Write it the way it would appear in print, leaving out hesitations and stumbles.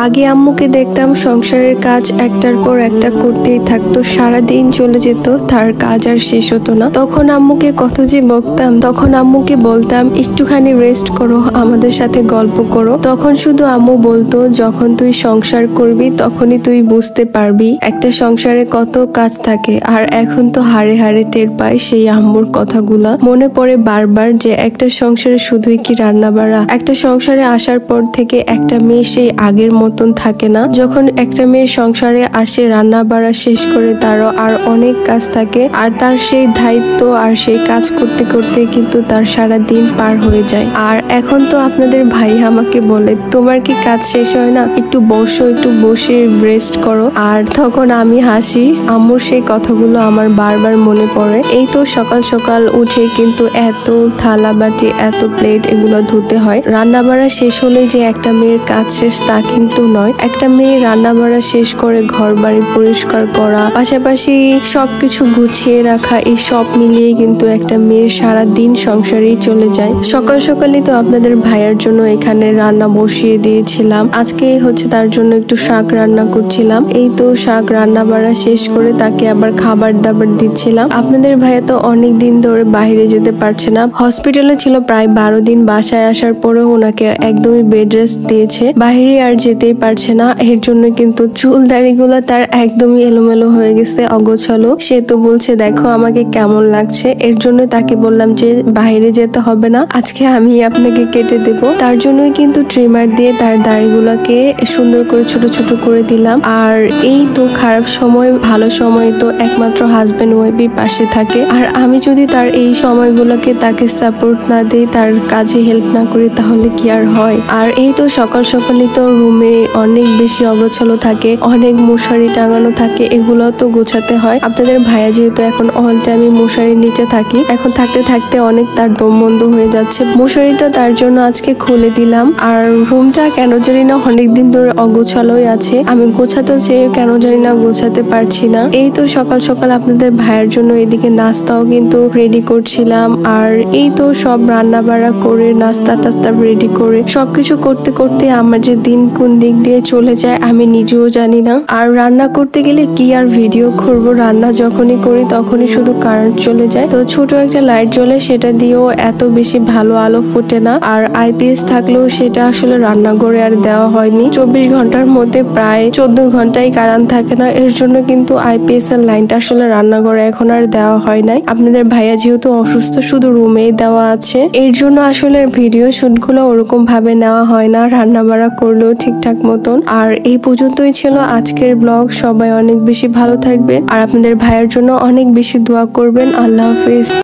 আগে আম্মুকে দেখতাম সংসারের কাজ একটার পর একটা করতেই থাকতো, সারা দিন চলে যেত, তার কাজ আর শেষ হতো না। তখন আম্মুকে কত যে বকতাম, তখন আম্মুকে বলতাম একটুখানি রেস্ট করো, আমাদের সাথে গল্প করো। তখন শুধু আম্মু বলতো যখন তুই সংসার করবি তখনই তুই বুঝতে পারবি একটা সংসারে কত কাজ থাকে। আর এখন তো হাড়ে হাড়ে টের পাই সেই আম্মুর কথাগুলা। মনে পড়ে বারবার যে একটা সংসারে শুধুই কি রান্না বাড়া, একটা সংসারে আসার পর থেকে একটা মেয়ে সেই আগের মতন থাকে না। যখন একটা মেয়ে সংসারে আসে রান্না বাড়া শেষ করে তারও আর অনেক কাজ থাকে, আর তার সেই দায়িত্ব আর সেই কাজ করতে করতে কিন্তু তার সারা দিন পার হয়ে যায়। আর এখন তো আপনাদের ভাই আমাকে বলে তোমার কি কাজ শেষ হয় না, একটু বসো, একটু বসে রেস্ট করো। আর তখন আমি হাসি, আম্মুর সেই কথাগুলো আমার বারবার মনে পড়ে। এই তো সকাল সকাল উঠে কিন্তু এত থালা বাটি, এত প্লেট এগুলো ধুতে হয়। রান্না বাড়া শেষ হলে যে একটা মেয়ের কাজ শেষ তা কিন্তু নয়। একটা মেয়ে রান্না বাড়া শেষ করে ঘর বাড়ি পরিষ্কার করা, পাশাপাশি সবকিছু গুছিয়ে রাখা, এই সব মিলিয়ে কিন্তু একটা মেয়ের সারা দিন সংসারেই চলে যায়। সকাল সকালই তো আপনাদের ভাইয়ার জন্য এখানে রান্না বসিয়ে দিয়েছিলাম। আজকে হচ্ছে তার জন্য একটু শাক রান্না করছিলাম। এই তো শাক রান্না বাড়া শেষ করে তাকে আবার খাবার দাবার দিচ্ছিলাম। আপনাদের ভাইয়া তো অনেক দিন ধরে বাইরে যেতে পারছে না, হসপিটালে ছিল প্রায় 12 দিন। বাসায় আসার পরেও ওনাকে একদমই বেড রেস্ট দিয়েছে, বাইরে আর যেতেই পারছে না। এর জন্য কিন্তু চুল দাড়িগুলো তার একদমই এলোমেলো হয়ে গেছে, অগোছালো। সে তো বলছে দেখো আমাকে কেমন লাগছে। এর জন্য তাকে বললাম যে বাইরে যেতে হবে না, আজকে আমি আপনাকে কেটে দেব। তার জন্যই কিন্তু ট্রিমার দিয়ে তার দাড়িগুলোকে সুন্দর করে ছোট ছোট করে দিলাম। আর এই তো খারাপ সময় ভালো সময় তো একমাত্র হাজবেন্ড ওয়াইফই পাশে থাকে। আর আমি যদি তার এই সময়গুলোকে তাকে সাপোর্ট না দিই, তার কাজে হেল্প না করি, তাহলে কি আর হয়। আর এই তো সকাল সকালই তো রুমে অনেক বেশি অগোছালো থাকে, অনেক মশারি টাঙানো থাকে, এগুলো তো গোছাতে হয়। আপনাদের ভাইয়া যেহেতু এখন অল টাইম মশারির নিচে থাকি, এখন থাকতে থাকতে অনেক তার দম বন্ধ হয়ে যাচ্ছে। মশারিটা তার জন্য আজকে খুলে দিলাম। আর রুমটা কেন জানি না অনেকদিন ধরে অগোছালোই আছে, আমি গোছাতে চেয়ে কেন জানি না গোছাতে পারছি না। এই তো সকাল সকাল আপনাদের ভাইয়ের জন্য এদিকে নাস্তাও কিন্তু রেডি করছিলাম। আর এই তো সব রান্না বাড়া করে নাস্তা টাস্তা রেডি করে সবকিছু করতে করতে আমার যে দিন কোন দিক দিয়ে চলে যায় আমি নিজেও জানি না। আর রান্না করতে গেলে কি আর ভিডিও করব, রান্না যখনই করি তখনই শুধু কারেন্ট চলে যায়। তো ছোট একটা লাইট জ্বলে, সেটা দিয়েও এত বেশি ভালো আলো ফুটে না। আর আইপিএস থাকলেও সেটা আসলে রান্নাঘরে আর দেওয়া হয়নি। 24 ঘন্টার মধ্যে প্রায় 14 ঘন্টাই কারেন্ট থাকে না, এর জন্য কিন্তু আইপিএস এর লাইনটা আসলে রান্নাঘরে এখন আর দেওয়া হয় নাই। আপনাদের ভাইয়া যেহেতু অসুস্থ, শুধু রুমেই দেওয়া আছে, এর জন্য আসলে ভিডিও শুট গুলো ওরকম ভাবে নেওয়া হয় না, রান্না বাড়া করলেও ঠিকঠাক মতন। আর এই পর্যন্তই ছিল আজকের ব্লগ। সবাই অনেক বেশি ভালো থাকবেন আর আপনাদের ভাইয়ের জন্য অনেক বেশি দোয়া করবেন। আল্লাহ হাফেজ।